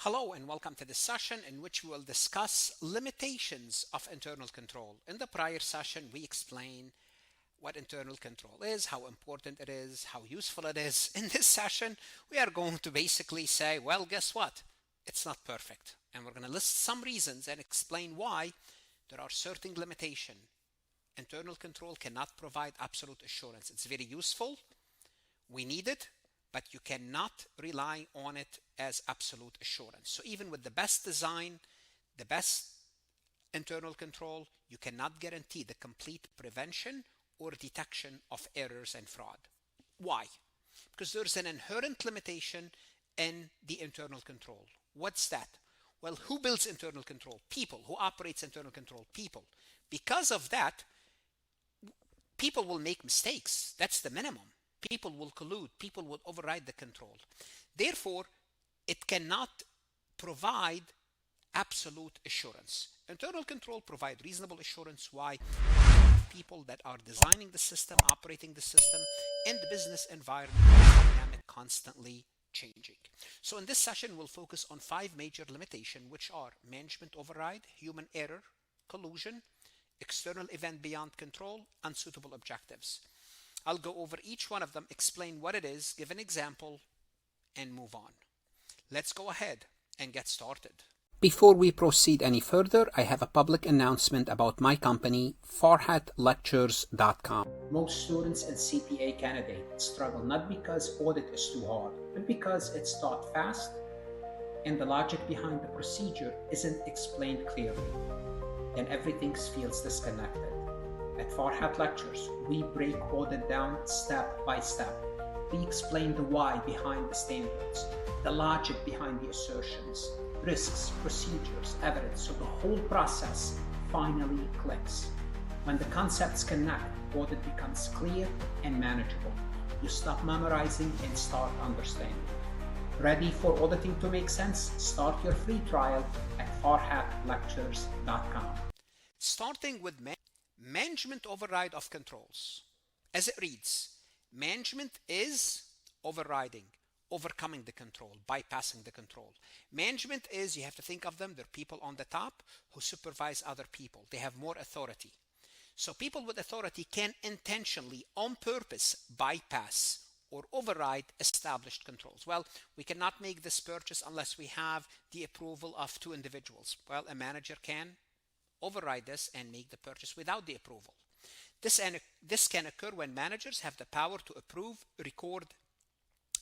Hello and welcome to this session in which we will discuss limitations of internal control. In the prior session, we explained what internal control is, how important it is, how useful it is. In this session, we are going to basically say, well, guess what? It's not perfect. And we're going to list some reasons and explain why there are certain limitations. Internal control cannot provide absolute assurance. It's very useful. We need it, but you cannot rely on it as absolute assurance. So even with the best design, the best internal control, you cannot guarantee the complete prevention or detection of errors and fraud. Why? Because there's an inherent limitation in the internal control. What's that? Well, who builds internal control? People. Who operates internal control? People. Because of that, people will make mistakes. That's the minimum. People will collude. People will override the control. Therefore, it cannot provide absolute assurance. Internal control provides reasonable assurance. Why? People that are designing the system, operating the system, and the business environment is dynamic, constantly changing. So in this session, we'll focus on 5 major limitations, which are management override, human error, collusion, external event beyond control, unsuitable objectives. I'll go over each one of them, explain what it is, give an example, and move on. Let's go ahead and get started. Before we proceed any further, I have a public announcement about my company, farhatlectures.com. Most students and CPA candidates struggle not because audit is too hard, but because it's taught fast and the logic behind the procedure isn't explained clearly. Then everything feels disconnected. At Farhat Lectures, we break audit down step by step. We explain the why behind the standards, the logic behind the assertions, risks, procedures, evidence, so the whole process finally clicks. When the concepts connect, audit becomes clear and manageable. You stop memorizing and start understanding. Ready for auditing to make sense? Start your free trial at farhatlectures.com. Starting with management override of controls. As it reads, management is overriding, overcoming the control, bypassing the control. Management is, you have to think of them, they're people on the top who supervise other people. They have more authority. So people with authority can intentionally, on purpose, bypass or override established controls. Well, we cannot make this purchase unless we have the approval of 2 individuals. Well, a manager can override this and make the purchase without the approval. This can occur when managers have the power to approve, record,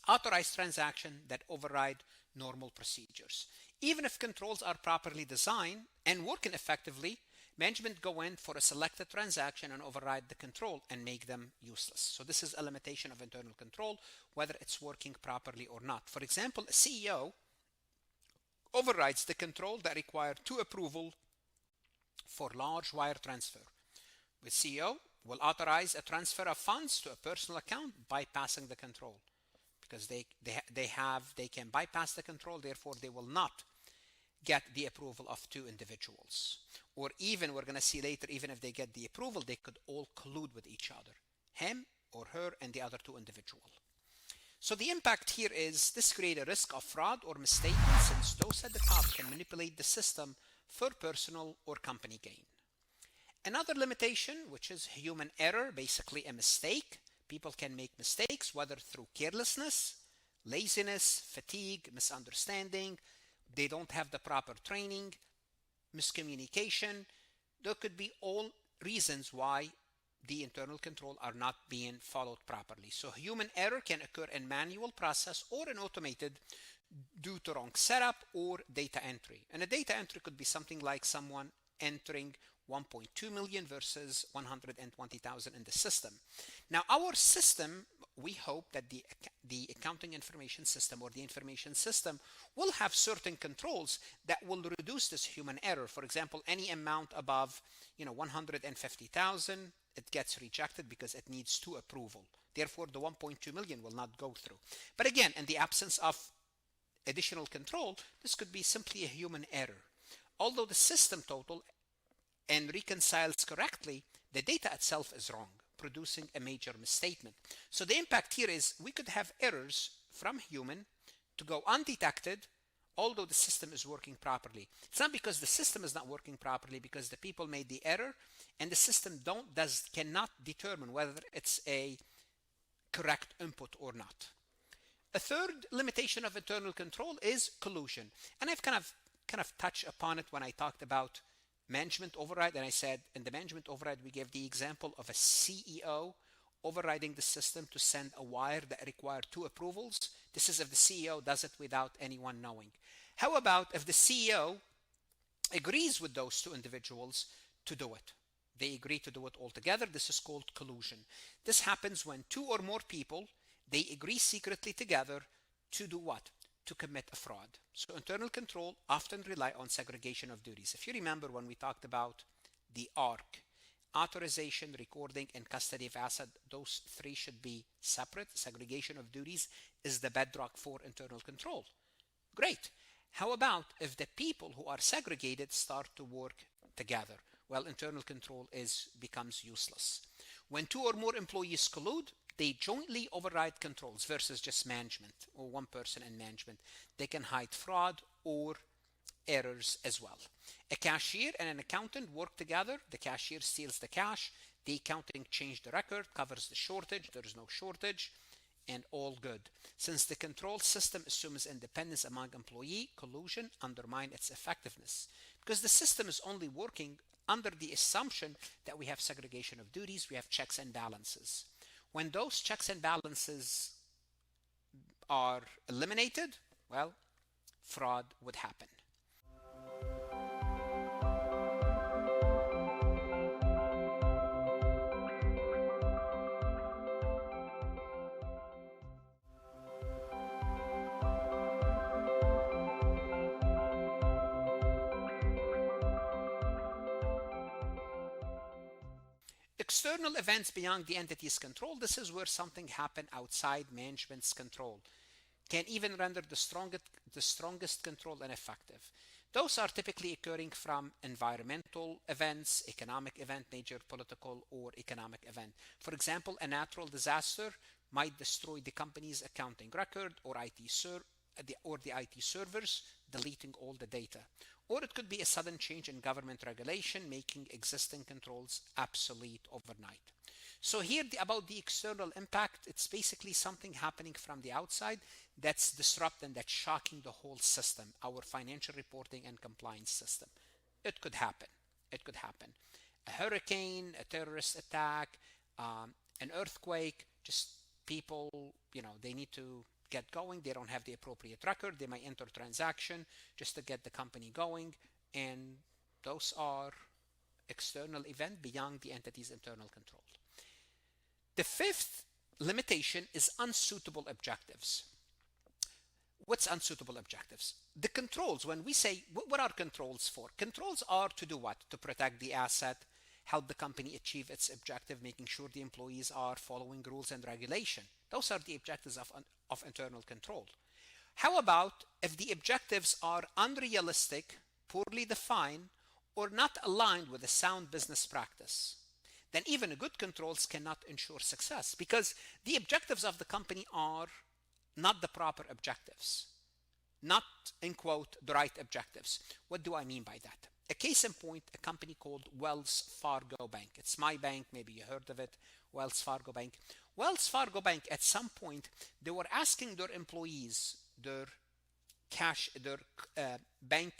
authorize transactions that override normal procedures. Even if controls are properly designed and working effectively, management go in for a selected transaction and override the control and make them useless. So this is a limitation of internal control, whether it's working properly or not. For example, a CEO overrides the control that required 2 approval for large wire transfer. The CEO will authorize a transfer of funds to a personal account, bypassing the control, because they can bypass the control. Therefore, they will not get the approval of 2 individuals. Or even, we're going to see later, even if they get the approval, they could all collude with each other, him or her and the other 2 individuals. So the impact here is this creates a risk of fraud or misstatement, since those at the top can manipulate the system for personal or company gain. Another limitation, which is human error, basically a mistake. People can make mistakes, whether through carelessness, laziness, fatigue, misunderstanding. They don't have the proper training, miscommunication. There could be all reasons why the internal control are not being followed properly. So human error can occur in manual process or in automated due to wrong setup or data entry. And a data entry could be something like someone entering 1.2 million versus 120,000 in the system. Now, our system, we hope that the accounting information system or the information system will have certain controls that will reduce this human error. For example, any amount above 150,000, it gets rejected because it needs 2 approval. Therefore, the 1.2 million will not go through. But again, in the absence of additional control, this could be simply a human error. Although the system total and reconciles correctly, the data itself is wrong, producing a major misstatement. So the impact here is we could have errors from human to go undetected although the system is working properly. It's not because the system is not working properly, because the people made the error and the system cannot determine whether it's a correct input or not. A third limitation of internal control is collusion. And I've kind of touched upon it when I talked about management override. And I said in the management override, we gave the example of a CEO overriding the system to send a wire that required 2 approvals. This is if the CEO does it without anyone knowing. How about if the CEO agrees with those 2 individuals to do it? They agree to do it all together. This is called collusion. This happens when 2 or more people, they agree secretly together to do what? To commit a fraud. So internal control often rely on segregation of duties. If you remember when we talked about the ARC, authorization, recording, and custody of asset, those 3 should be separate. Segregation of duties is the bedrock for internal control. Great. How about if the people who are segregated start to work together? Well, internal control becomes useless. When 2 or more employees collude, they jointly override controls versus just management or one person in management. They can hide fraud or errors as well. A cashier and an accountant work together. The cashier steals the cash. The accountant changes the record, covers the shortage. There is no shortage, and all good. Since the control system assumes independence among employee, collusion undermines its effectiveness because the system is only working under the assumption that we have segregation of duties, we have checks and balances. When those checks and balances are eliminated, well, fraud would happen. External events beyond the entity's control. This is where something happened outside management's control. Can even render the strongest control ineffective. Those are typically occurring from environmental events, economic event, major political or economic event. For example, a natural disaster might destroy the company's accounting record or the IT servers, deleting all the data. Or it could be a sudden change in government regulation, making existing controls obsolete overnight. So here about the external impact, it's basically something happening from the outside that's disrupting, that's shocking the whole system, our financial reporting and compliance system. It could happen. It could happen. A hurricane, a terrorist attack, an earthquake, just people, they need to get going. They don't have the appropriate record. They might enter transaction just to get the company going. And those are external events beyond the entity's internal control. The 5th limitation is unsuitable objectives. What's unsuitable objectives? The controls, when we say, what are controls for? Controls are to do what? To protect the asset, help the company achieve its objective, making sure the employees are following rules and regulation. Those are the objectives of internal control. How about if the objectives are unrealistic, poorly defined, or not aligned with a sound business practice? Then even good controls cannot ensure success because the objectives of the company are not the proper objectives, not, in quote, the right objectives. What do I mean by that? A case in point, a company called Wells Fargo Bank. It's my bank, maybe you heard of it, Wells Fargo Bank. Wells Fargo Bank, at some point, they were asking their employees, their bank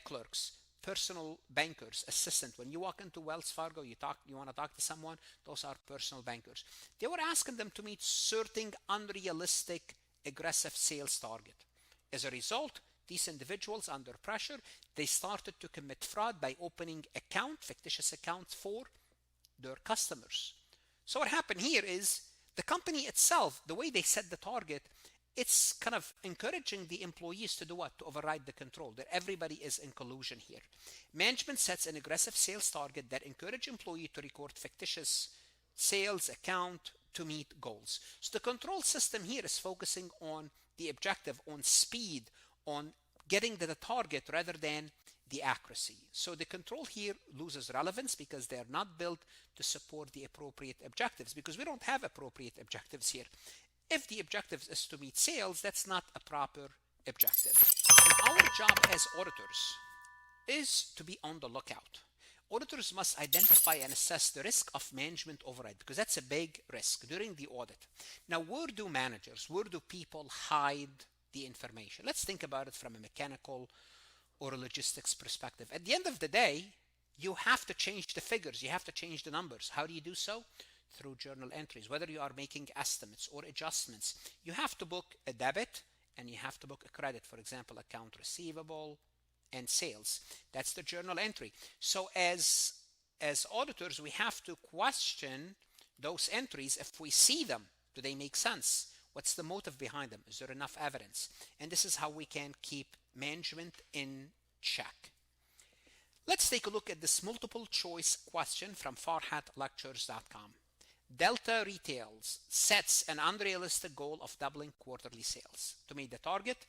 clerks, personal bankers, assistant. When you walk into Wells Fargo, you want to talk to someone, those are personal bankers. They were asking them to meet certain unrealistic, aggressive sales target. As a result, these individuals under pressure, they started to commit fraud by opening fictitious accounts for their customers. So what happened here is the company itself, the way they set the target, it's kind of encouraging the employees to do what? To override the control, that everybody is in collusion here. Management sets an aggressive sales target that encourage employee to record fictitious sales account to meet goals. So the control system here is focusing on the objective, on speed, on getting to the target rather than the accuracy. So the control here loses relevance because they're not built to support the appropriate objectives, because we don't have appropriate objectives here. If the objective is to meet sales, that's not a proper objective. Now, our job as auditors is to be on the lookout. Auditors must identify and assess the risk of management override because that's a big risk during the audit. Now, where do managers, where do people hide the information? Let's think about it from a mechanical or a logistics perspective. At the end of the day, you have to change the figures, you have to change the numbers. How do you do so? Through journal entries. Whether you are making estimates or adjustments, you have to book a debit and you have to book a credit. For example, account receivable and sales. That's the journal entry. So as auditors, we have to question those entries. If we see them, do they make sense? What's the motive behind them? Is there enough evidence? And this is how we can keep management in check. Let's take a look at this multiple choice question from farhatlectures.com. Delta Retails sets an unrealistic goal of doubling quarterly sales. To meet the target,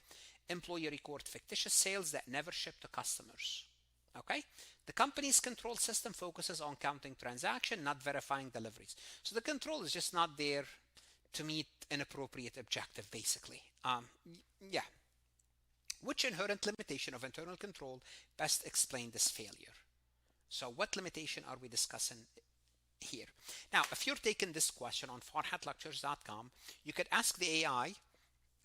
employee record fictitious sales that never ship to customers. Okay? The company's control system focuses on counting transactions, not verifying deliveries. So the control is just not there to meet an appropriate objective, basically. Yeah. Which inherent limitation of internal control best explain this failure? So what limitation are we discussing here? Now, if you're taking this question on farhatlectures.com, you could ask the AI,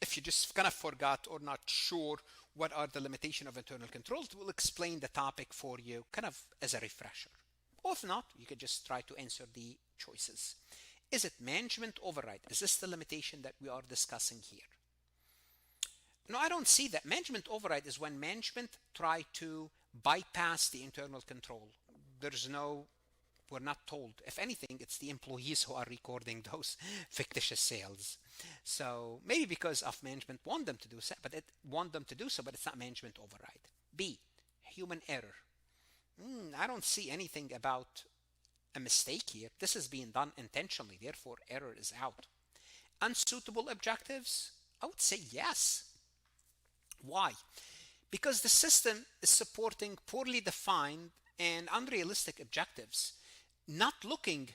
if you just kind of forgot or not sure what are the limitation of internal controls, it will explain the topic for you kind of as a refresher. Or if not, you could just try to answer the choices. Is it management override? Is this the limitation that we are discussing here? No, I don't see that. Management override is when management try to bypass the internal control. We're not told. If anything, it's the employees who are recording those fictitious sales. So maybe because of management want them to do so, but it's not management override. B, human error. I don't see anything about a mistake here. This is being done intentionally, therefore error is out. Unsuitable objectives? I would say yes. Why? Because the system is supporting poorly defined and unrealistic objectives, not looking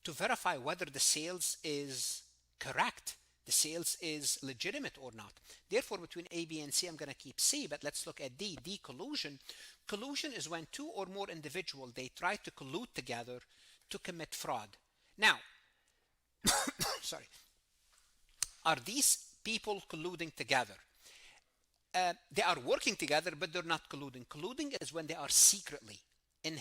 to verify whether the sales is correct, the sales is legitimate or not. Therefore, between A, B, and C, I'm going to keep C, but let's look at D. D, collusion. Collusion is when two or more individuals, they try to collude together to commit fraud. Now, sorry, are these people colluding together? They are working together, but they're not colluding. Colluding is when they are secretly and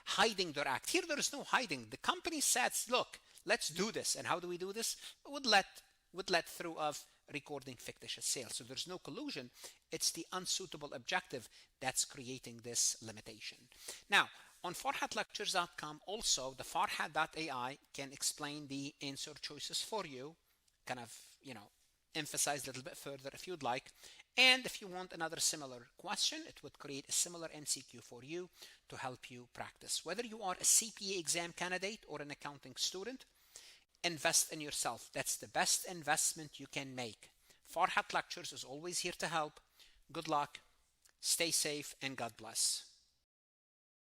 hiding their act. Here, there is no hiding. The company says, look, let's do this. And how do we do this? Would let through of recording fictitious sales. So there's no collusion. It's the unsuitable objective that's creating this limitation. Now, on farhatlectures.com, also, the farhat.ai can explain the answer choices for you, kind of, emphasize a little bit further if you'd like. And if you want another similar question, it would create a similar MCQ for you to help you practice. Whether you are a CPA exam candidate or an accounting student, invest in yourself. That's the best investment you can make. Farhat Lectures is always here to help. Good luck, stay safe, and God bless.